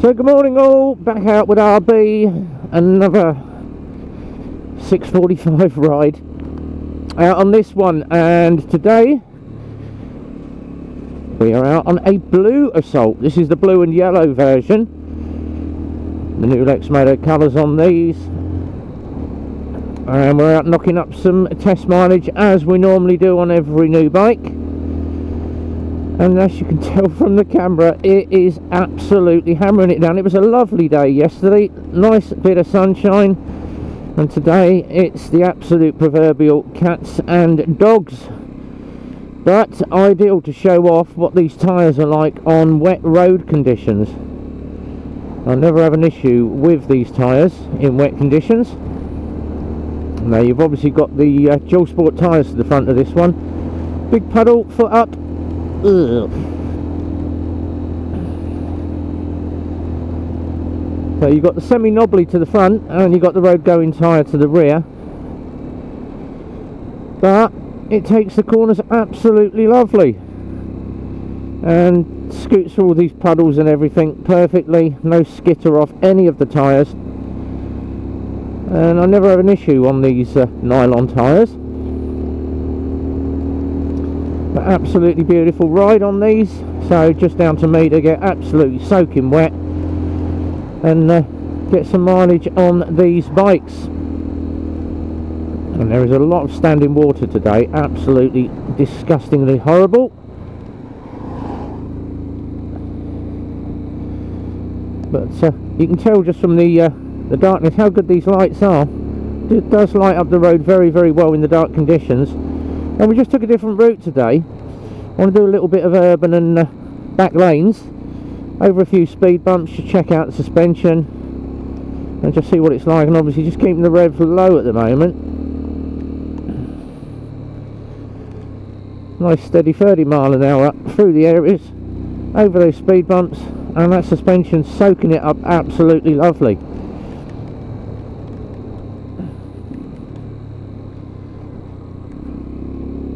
So good morning all, back out with RB, another 6:45 ride out on this one, and today we are out on a blue Assault. This is the blue and yellow version, the new Lexmoto colours on these, and we're out knocking up some test mileage as we normally do on every new bike. And as you can tell from the camera, it is absolutely hammering it down. It was a lovely day yesterday, nice bit of sunshine, and today it's the absolute proverbial cats and dogs. But ideal to show off what these tyres are like on wet road conditions. I never have an issue with these tyres in wet conditions. Now you've obviously got the dual sport tyres to the front of this one. Big pedal, foot up. Ugh. So you've got the semi-knobbly to the front and you've got the road going tyre to the rear, but it takes the corners absolutely lovely and scoots through all these puddles and everything perfectly, no skitter off any of the tyres, and I never have an issue on these nylon tyres. But absolutely beautiful ride on these, so just down to me to get absolutely soaking wet and get some mileage on these bikes. And there is a lot of standing water today, absolutely disgustingly horrible. But you can tell just from the darkness how good these lights are. It does light up the road very, very well in the dark conditions. And we just took a different route today. I want to do a little bit of urban and back lanes, over a few speed bumps to check out the suspension and just see what it's like, and obviously just keeping the revs low at the moment. Nice steady 30 mile an hour through the areas, over those speed bumps, and that suspension soaking it up absolutely lovely.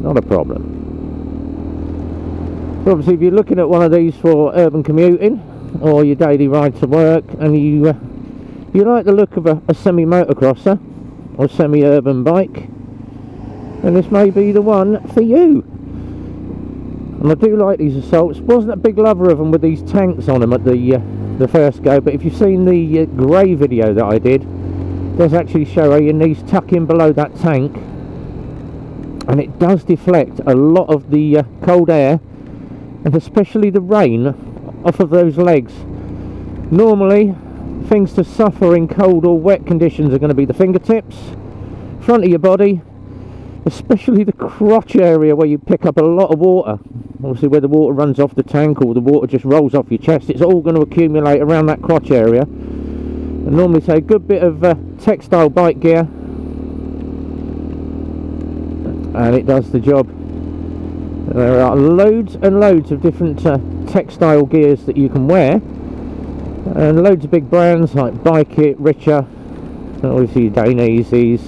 Not a problem. So obviously if you're looking at one of these for urban commuting or your daily ride to work, and you like the look of a semi-motocrosser or semi-urban bike, then this may be the one for you. And I do like these Assaults. Wasn't a big lover of them with these tanks on them at the first go, but if you've seen the grey video that I did, it does actually show how your knees tuck in below that tank, and it does deflect a lot of the cold air and especially the rain off of those legs. Normally things to suffer in cold or wet conditions are going to be the fingertips, front of your body, especially the crotch area where you pick up a lot of water. Obviously where the water runs off the tank or the water just rolls off your chest, it's all going to accumulate around that crotch area. And normally take a good bit of textile bike gear and it does the job. There are loads and loads of different textile gears that you can wear, and loads of big brands like Bikit, Richy, obviously Daneses,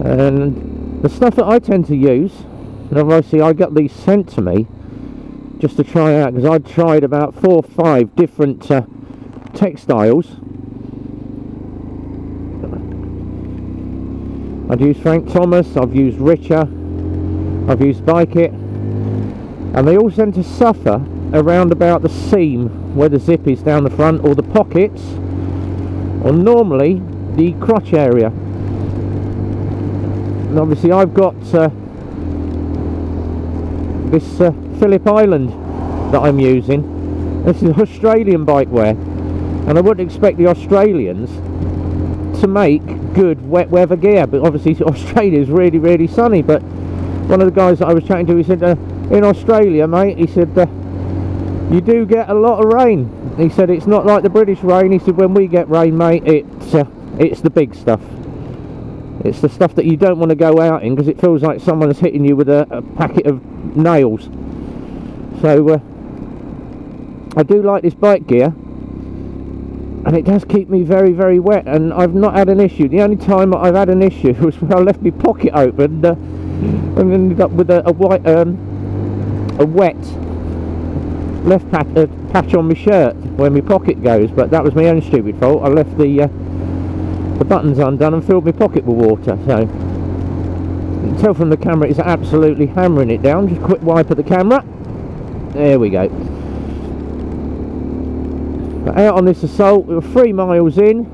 and the stuff that I tend to use, and obviously I got these sent to me just to try out, because I'd tried about 4 or 5 different textiles. I've used Frank Thomas, I've used Richy, I've used Bikit, and they all tend to suffer around about the seam where the zip is down the front, or the pockets, or normally the crotch area. And obviously I've got this Phillip Island that I'm using. This is Australian bikewear, and I wouldn't expect the Australians to make good wet weather gear, but obviously Australia is really, really sunny. But one of the guys that I was chatting to, he said, in Australia, mate, he said, you do get a lot of rain. He said it's not like the British rain. He said when we get rain, mate, it's the big stuff. It's the stuff that you don't want to go out in, because it feels like someone's hitting you with a packet of nails. So I do like this bike gear, and it does keep me very, very wet, and I've not had an issue. The only time I've had an issue was when I left my pocket open and ended up with a wet left patch on my shirt where my pocket goes, but that was my own stupid fault. I left the buttons undone and filled my pocket with water. So you can tell from the camera it's absolutely hammering it down. Just quick wipe of the camera. There we go. But out on this assault, we were 3 miles in,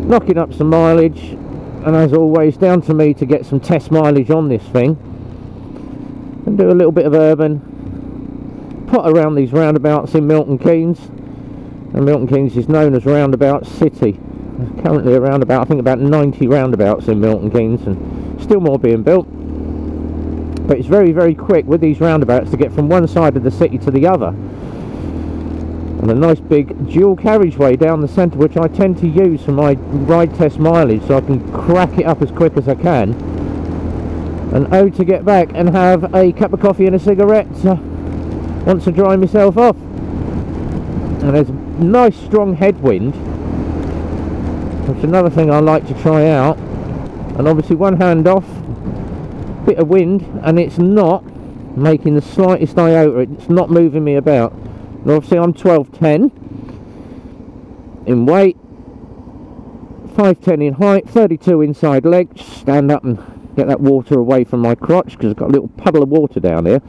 knocking up some mileage, and as always down to me to get some test mileage on this thing and do a little bit of urban, pot around these roundabouts in Milton Keynes. And Milton Keynes is known as Roundabout City. There's currently around about, I think about 90 roundabouts in Milton Keynes, and still more being built. But it's very, very quick with these roundabouts to get from one side of the city to the other. And a nice big dual carriageway down the centre, which I tend to use for my ride test mileage, so I can crack it up as quick as I can. And to get back and have a cup of coffee and a cigarette once I dry myself off. And there's a nice strong headwind, which is another thing I like to try out. And obviously one hand off, bit of wind, and it's not making the slightest iota, it's not moving me about. And obviously I'm 12'10" in weight, 5'10" in height, 32 inside leg. Just stand up and get that water away from my crotch because I've got a little puddle of water down here.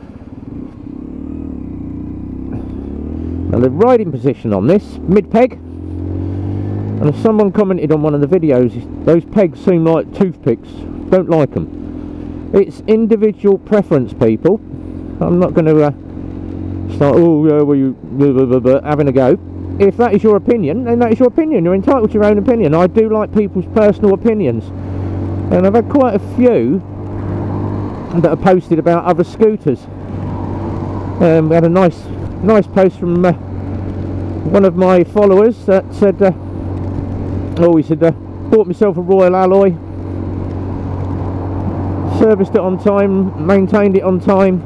Now the riding position on this, mid-peg, and if someone commented on one of the videos, those pegs seem like toothpicks, don't like them. It's individual preference, people. I'm not going to start, oh yeah, well you having a go. If that is your opinion, then that is your opinion. You're entitled to your own opinion. I do like people's personal opinions, and I've had quite a few that are posted about other scooters. We had a nice post from one of my followers that said, he said, bought myself a Royal Alloy, serviced it on time, maintained it on time,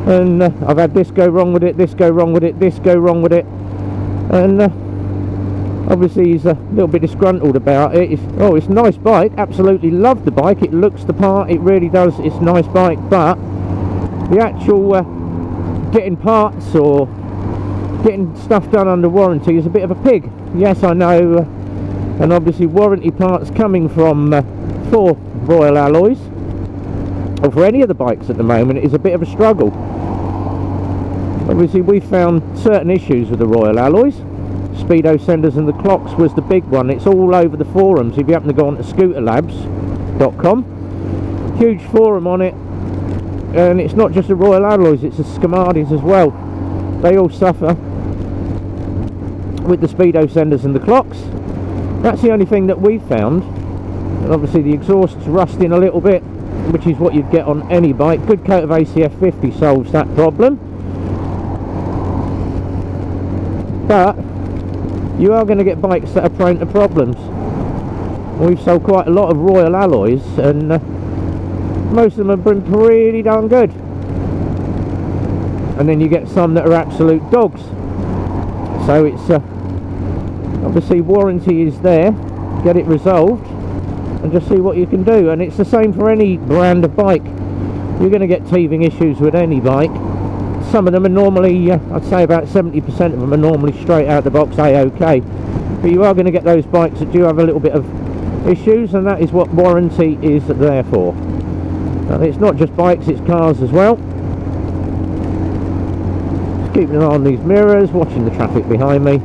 and I've had this go wrong with it, this go wrong with it, this go wrong with it, and obviously he's a little bit disgruntled about it. It's a nice bike, absolutely love the bike, it looks the part, it really does, it's a nice bike, but the actual getting parts or getting stuff done under warranty is a bit of a pig. Yes, I know, and obviously warranty parts coming from for Royal Alloys or for any of the bikes at the moment is a bit of a struggle. Obviously we found certain issues with the Royal Alloys. Speedo senders and the clocks was the big one. It's all over the forums if you happen to go on to scooterlabs.com. Huge forum on it. And it's not just the Royal Alloys, it's the Scamadis as well. They all suffer with the speedo senders and the clocks. That's the only thing that we've found. And obviously the exhaust's rusting a little bit, which is what you'd get on any bike. Good coat of ACF 50 solves that problem. But you are going to get bikes that are prone to problems. We've sold quite a lot of Royal Alloys, and most of them have been pretty darn good. And then you get some that are absolute dogs. So it's obviously warranty is there, get it resolved and just see what you can do. And it's the same for any brand of bike. You're going to get teething issues with any bike. Some of them are normally, I'd say about 70% of them are normally straight out the box A-OK. But you are going to get those bikes that do have a little bit of issues, and that is what warranty is there for. And it's not just bikes, it's cars as well. Just keeping an eye on these mirrors, watching the traffic behind me.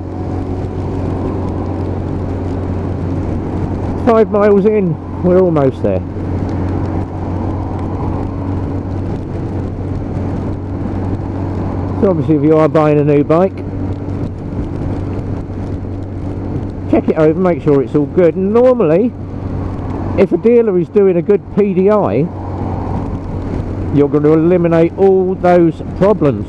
5 miles in, we're almost there. So obviously if you are buying a new bike, check it over, make sure it's all good. And normally, if a dealer is doing a good PDI, you're going to eliminate all those problems.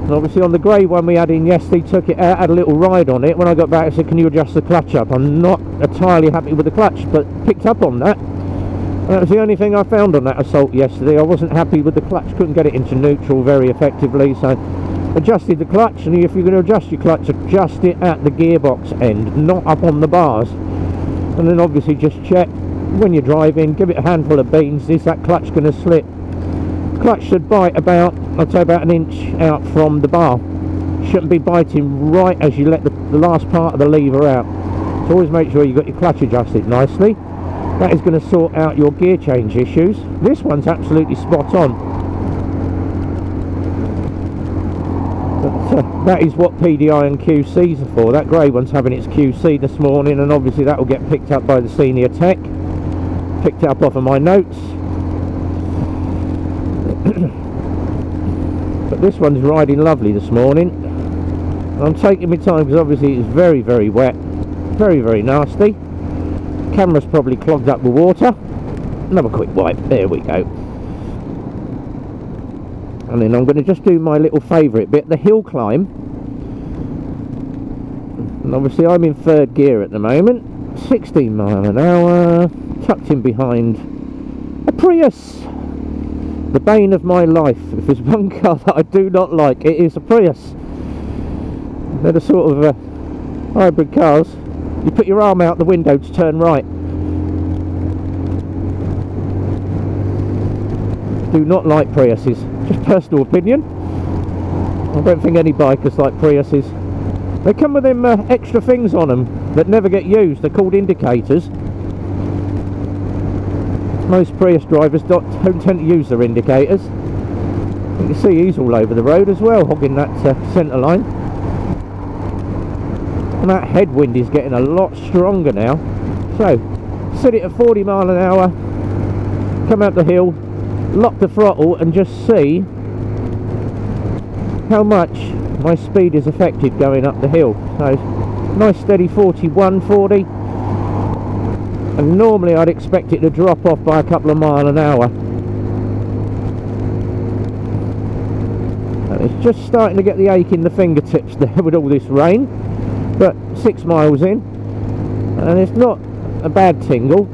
And obviously on the grey one we had in yesterday, took it out, had a little ride on it. When I got back I said, can you adjust the clutch up? I'm not entirely happy with the clutch, but picked up on that. And that was the only thing I found on that assault yesterday. I wasn't happy with the clutch, couldn't get it into neutral very effectively, so adjusted the clutch. And if you're going to adjust your clutch, adjust it at the gearbox end, not up on the bars. And then obviously just check when you're driving, give it a handful of beans, is that clutch going to slip? Clutch should bite about I'd say about an inch out from the bar. Shouldn't be biting right as you let the last part of the lever out. So always make sure you've got your clutch adjusted nicely. That is going to sort out your gear change issues. This one's absolutely spot on. But, that is what PDI and QCs are for. That grey one's having its QC this morning, and obviously that will get picked up by the senior tech. Picked it up off of my notes. But this one's riding lovely this morning. And I'm taking my time because obviously it's very, very wet. Very, very nasty. Camera's probably clogged up with water. Another quick wipe. There we go. And then I'm going to just do my little favourite bit, the hill climb. And obviously I'm in third gear at the moment. 16 mile an hour. Tucked in behind a Prius. The bane of my life. If there's one car that I do not like, it is a Prius. They're the sort of hybrid cars. You put your arm out the window to turn right. Do not like Priuses. Just personal opinion. I don't think any bikers like Priuses. They come with them extra things on them that never get used. They're called indicators. Most Prius drivers don't tend to use their indicators. You can see he's all over the road as well, hogging that centre line. And that headwind is getting a lot stronger now. So, set it at 40 mile an hour, come out the hill, lock the throttle and just see how much my speed is affected going up the hill. So, nice steady 41, 40. And normally I'd expect it to drop off by a couple of mile an hour. And it's just starting to get the ache in the fingertips there with all this rain. But 6 miles in, and it's not a bad tingle.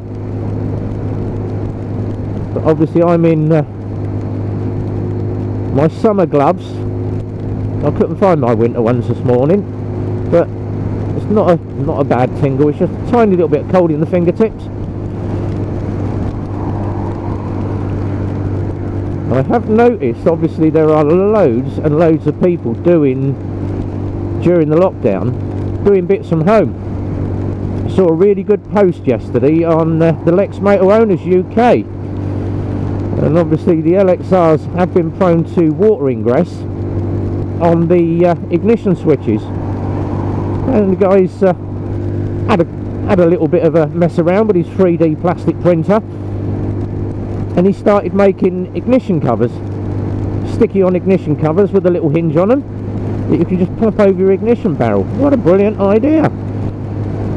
But obviously I'm in my summer gloves. I couldn't find my winter ones this morning, but it's not a bad tingle. It's just a tiny little bit cold in the fingertips. I have noticed obviously there are loads and loads of people doing during the lockdown doing bits from home. I saw a really good post yesterday on the Lexmoto Owners UK, and obviously the LXRs have been prone to water ingress on the ignition switches, and the guys had a little bit of a mess around with his 3D plastic printer, and he started making ignition covers, sticky on ignition covers with a little hinge on them that you can just pop over your ignition barrel. What a brilliant idea.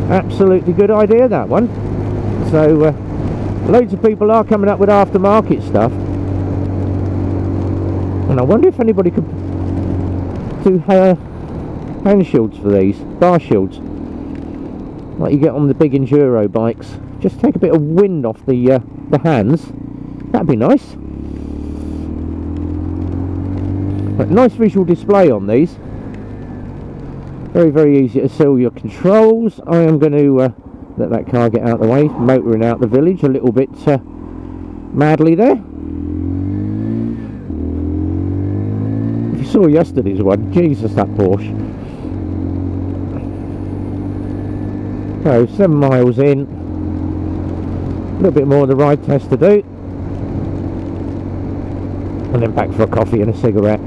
Absolutely good idea, that one. So loads of people are coming up with aftermarket stuff, and I wonder if anybody could do hand shields for these, bar shields like you get on the big enduro bikes. Just take a bit of wind off the hands. That'd be nice. But nice visual display on these. Very, very easy to see all your controls. I am going to let that car get out of the way, motoring out the village a little bit madly there. If you saw yesterday's one, Jesus, that Porsche. So 7 miles in, a little bit more of the ride test to do, and then back for a coffee and a cigarette.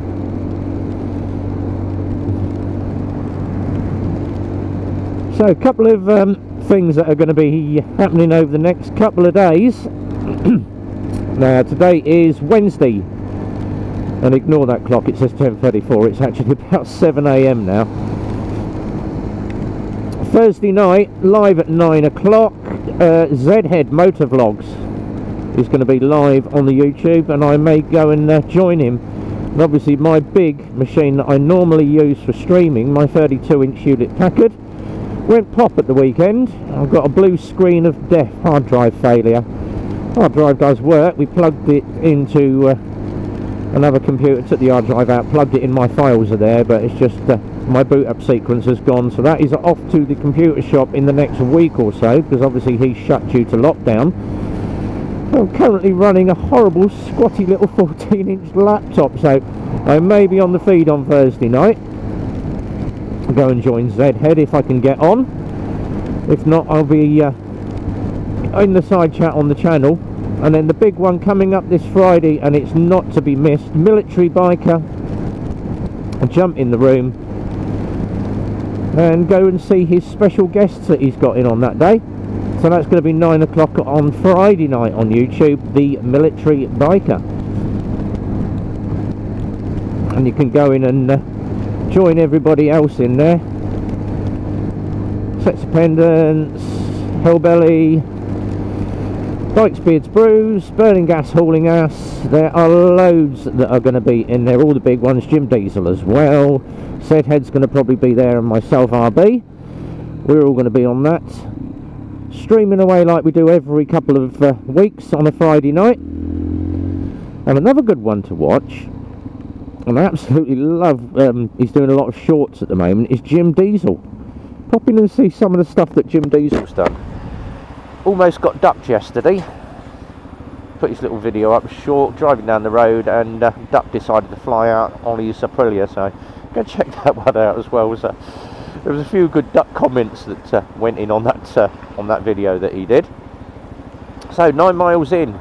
So a couple of things that are going to be happening over the next couple of days. Now today is Wednesday, and ignore that clock, it says 10:34, it's actually about 7 AM now. Thursday night, live at 9 o'clock, Zedhead Motovlogs is going to be live on the YouTube, and I may go and join him. And obviously my big machine that I normally use for streaming, my 32-inch Hewlett Packard, went pop at the weekend. I've got a blue screen of death, hard drive failure. Hard drive does work. We plugged it into another computer, took the hard drive out, plugged it in, my files are there, but it's just my boot up sequence has gone, so that is off to the computer shop in the next week or so, because obviously he's shut due to lockdown. I'm currently running a horrible squatty little 14-inch laptop, so I may be on the feed on Thursday night. I'll go and join Zedhead if I can get on. If not, I'll be in the side chat on the channel. And then the big one coming up this Friday, and it's not to be missed, military biker. I'll jump in the room and go and see his special guests that he's got in on that day. So that's going to be 9 o'clock on Friday night on YouTube, the military biker. And you can go in and join everybody else in there. Sets of Pendants, Hellbelly, Bikes, Beards, Brews, Burning Gas, Hauling Ass. There are loads that are going to be in there, all the big ones. Jim Diesel as well. Zedhead's going to probably be there, and myself, RB. We're all going to be on that. Streaming away like we do every couple of weeks on a Friday night. And another good one to watch, and I absolutely love, he's doing a lot of shorts at the moment, is Jim Diesel. Pop in and see some of the stuff that Jim Diesel's done. Almost got ducked yesterday. Put his little video up, short, driving down the road, and duck decided to fly out on his Aprilia, so go check that one out as well. So there was a few good duck comments that went in on that video that he did. So 9 miles in,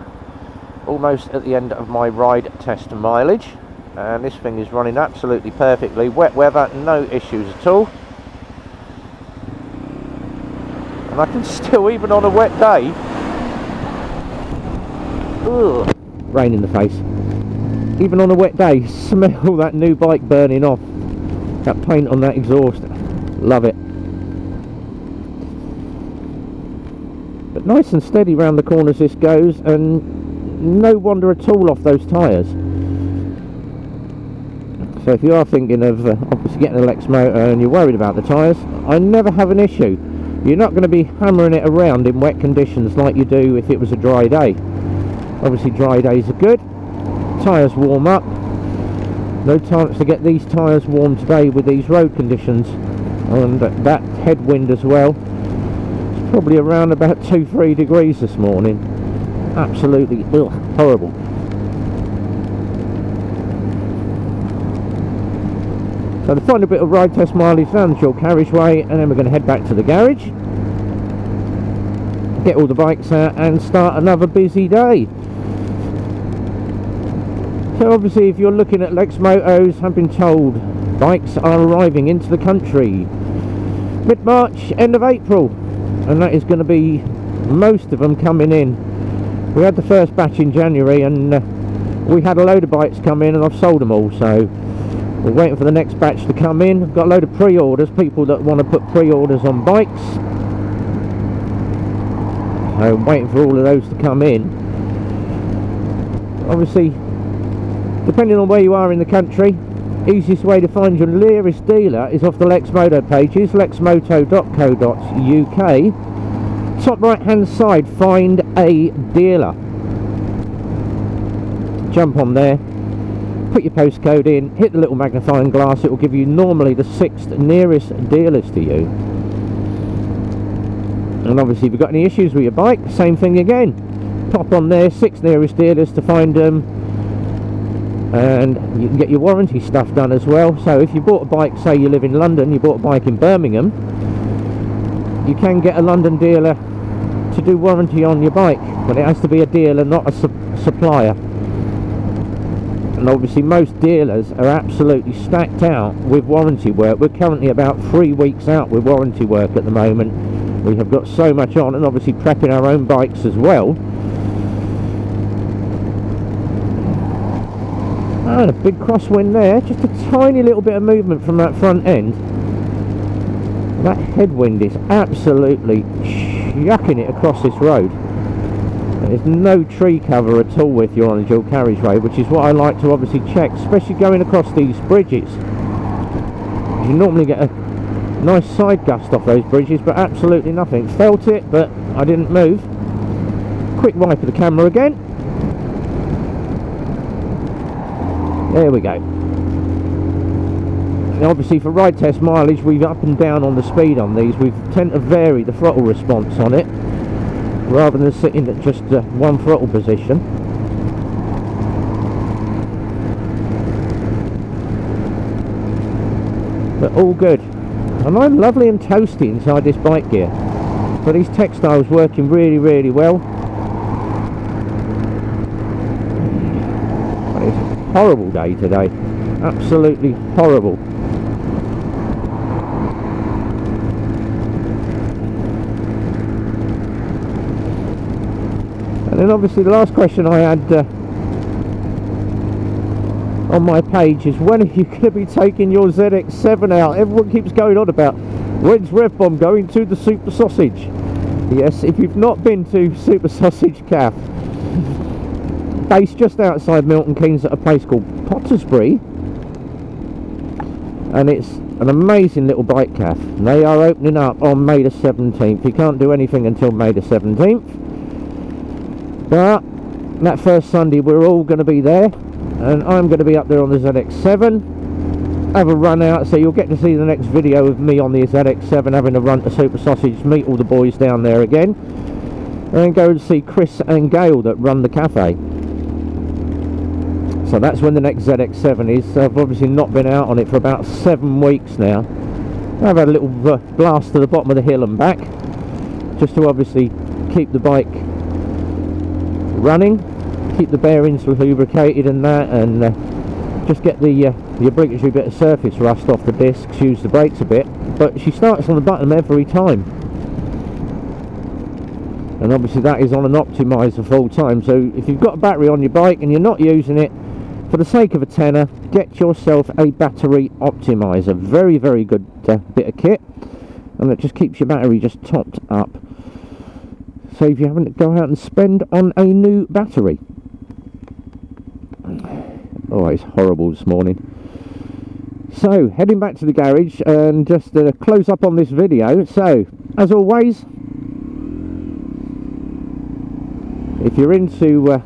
almost at the end of my ride test mileage, and this thing is running absolutely perfectly. Wet weather, no issues at all. And I can still, even on a wet day, ugh, rain in the face, even on a wet day, smell that new bike burning off. That paint on that exhaust, love it. But nice and steady round the corners this goes, and no wander at all off those tyres. So if you are thinking of obviously getting a Lexmoto and you're worried about the tyres, I never have an issue. You're not going to be hammering it around in wet conditions like you do if it was a dry day. Obviously dry days are good, tyres warm up. No chance to get these tyres warm today with these road conditions, and that headwind as well. It's probably around about 2-3 degrees this morning. Absolutely horrible. So the final bit of ride test mileage down the dual carriageway, and then we're going to head back to the garage, get all the bikes out and start another busy day. So obviously if you're looking at Lexmotos, I've been told bikes are arriving into the country mid-March, end of April, and that is going to be most of them coming in. We had the first batch in January, and we had a load of bikes come in, and I've sold them all, so we're waiting for the next batch to come in. I've got a load of pre-orders, people that want to put pre-orders on bikes, so I'm waiting for all of those to come in. Obviously, depending on where you are in the country, easiest way to find your nearest dealer is off the Lexmoto pages, lexmoto.co.uk. Top right hand side, find a dealer. Jump on there, put your postcode in, hit the little magnifying glass, it will give you normally the 6th nearest dealers to you. And obviously if you've got any issues with your bike, same thing again. Pop on there, 6 nearest dealers to find them. And you can get your warranty stuff done as well. So if you bought a bike, say you live in London, you bought a bike in Birmingham, you can get a London dealer to do warranty on your bike, but it has to be a dealer, not a supplier. And obviously most dealers are absolutely stacked out with warranty work. We're currently about 3 weeks out with warranty work at the moment. We have got so much on, and obviously prepping our own bikes as well. And a big crosswind there, just a tiny little bit of movement from that front end. That headwind is absolutely chucking it across this road. There's no tree cover at all if you're on a dual carriageway, which is what I like to obviously check, especially going across these bridges. You normally get a nice side gust off those bridges, but absolutely nothing. Felt it, but I didn't move. Quick wipe of the camera again. There we go. Now obviously for ride test mileage, we've up and down on the speed on these. We tend to vary the throttle response on it. rather than sitting at just one throttle position. But all good. And I'm lovely and toasty inside this bike gear. But these textiles working really, really well. But it's a horrible day today. Absolutely horrible. And then obviously the last question I had on my page is, when are you going to be taking your ZX7 out? Everyone keeps going on about, when's Rev Bomb going to the Super Sausage? Yes, if you've not been to Super Sausage Cafe, based just outside Milton Keynes at a place called Pottersbury, and it's an amazing little bike cafe. They are opening up on May the 17th. You can't do anything until May the 17th. But that first Sunday we're all going to be there, and I'm going to be up there on the ZX7, have a run out, so you'll get to see the next video of me on the ZX7 having a run to Super Sausage, meet all the boys down there again, and then go and see Chris and Gail that run the cafe. So that's when the next ZX7 is. I've obviously not been out on it for about 7 weeks now. I've had a little blast to the bottom of the hill and back, just to obviously keep the bike running, keep the bearings lubricated and that, and just get the obligatory bit of surface rust off the discs, use the brakes a bit. But she starts on the bottom every time, and obviously that is on an optimizer full time. So if you've got a battery on your bike and you're not using it, for the sake of a tenner, get yourself a battery optimizer. Very, very good bit of kit, and it just keeps your battery just topped up, so if you having to go out and spend on a new battery. Oh, it's horrible this morning. So heading back to the garage and just close up on this video. So as always, if you're into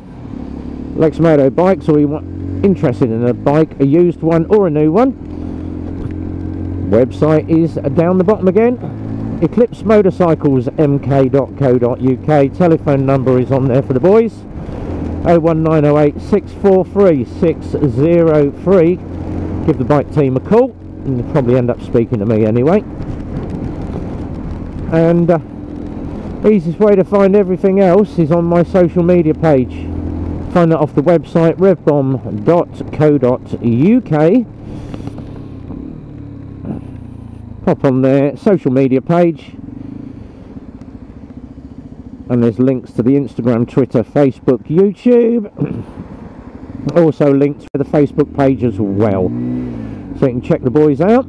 Lexmoto bikes, or you're interested in a bike, a used one or a new one, website is down the bottom again, Eclipse Motorcycles mk.co.uk. Telephone number is on there for the boys, 01908 643 603. Give the bike team a call, and you'll probably end up speaking to me anyway. And easiest way to find everything else is on my social media page. Find that off the website revbomb.co.uk. Pop on their social media page, and there's links to the Instagram, Twitter, Facebook, YouTube. Also links to the Facebook page as well, so you can check the boys out.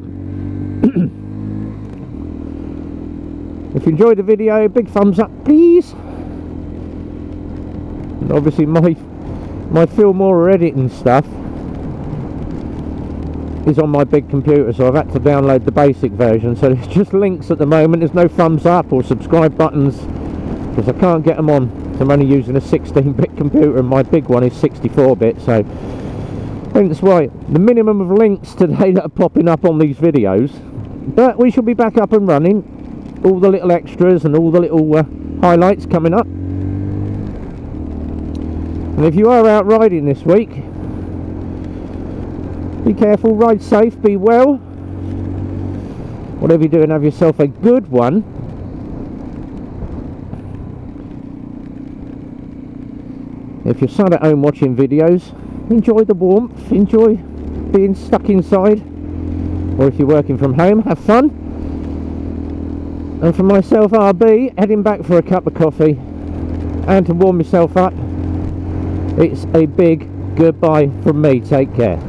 If you enjoyed the video, big thumbs up please. And obviously my film or editing stuff is on my big computer, so I've had to download the basic version, so there's just links at the moment. There's no thumbs up or subscribe buttons because I can't get them on. I'm only using a 16-bit computer and my big one is 64-bit, so that's why the minimum of links today that are popping up on these videos. But we shall be back up and running, all the little extras and all the little highlights coming up. And if you are out riding this week, be careful, ride safe, be well. Whatever you're doing, have yourself a good one. If you're sat at home watching videos, enjoy the warmth, enjoy being stuck inside. Or if you're working from home, have fun. And for myself, RB, heading back for a cup of coffee and to warm myself up, it's a big goodbye from me. Take care.